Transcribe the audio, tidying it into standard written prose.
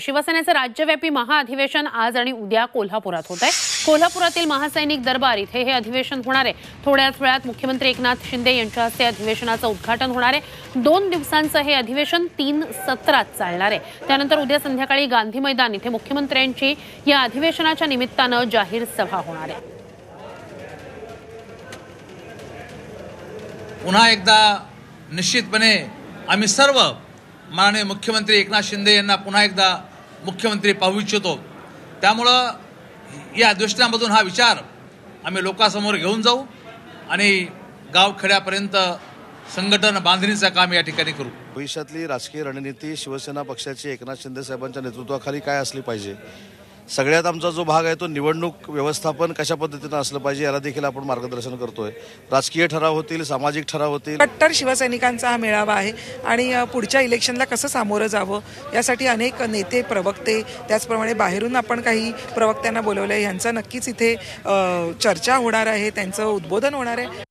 शिवसेनेचे राज्यव्यापी महाअधिवेशन आज आणि उद्या कोल्हापुरात होत आहे। कोल्हापुरातील महासैनिक दरबार इथे हे अधिवेशन होणार आहे। थोड्याच वेळात मुख्यमंत्री एकनाथ शिंदे यांच्या हस्ते अधिवेशनाचं उद्घाटन होणार आहे। 2 दिवसांचं हे अधिवेशन 3 सत्रात चालणार आहे। त्यानंतर उद्या संध्याकाळी गांधी मैदान इथे मुख्यमंत्र्यांची या अधिवेशनाच्या निमित्तानं जाहीर सभा होणार आहे। पुन्हा एकदा निश्चितपणे आम्ही सर्व माननीय मुख्यमंत्री एकनाथ शिंदे यांना पुन्हा एकदा मुख्यमंत्री पाहू इच्छितो। त्यामुळं या अधिवेशनामधून हा विचार आम्ही लोकांसमोर घेऊन जाऊ आणि गावखेड्यापर्यंत संघटन बांधणीचं काम या ठिकाणी करू। भविष्यातली राजकीय रणनीती शिवसेना पक्षाची एकनाथ शिंदे साहेबांच्या नेतृत्वाखाली काय असली पाहिजे, सगळ्यात आमचा जो भाग आहे तो निवडणूक व्यवस्थापन कशा पद्धतीने असलं पाहिजे याला देखील आपण मार्गदर्शन करतोय। राजकीय ठराव होतील, सामाजिक ठराव होतील। कट्टर शिवसैनिकांचा हा मेळावा आहे आणि पुढच्या इलेक्शनला कसं सामोरं जावं यासाठी अनेक नेते, प्रवक्ते, त्याचप्रमाणे बाहेरून आपण काही प्रवक्त्यांना बोलवलंय। यांचा नक्कीच इथे चर्चा होणार आहे, त्यांचं उद्बोधन होणार आहे।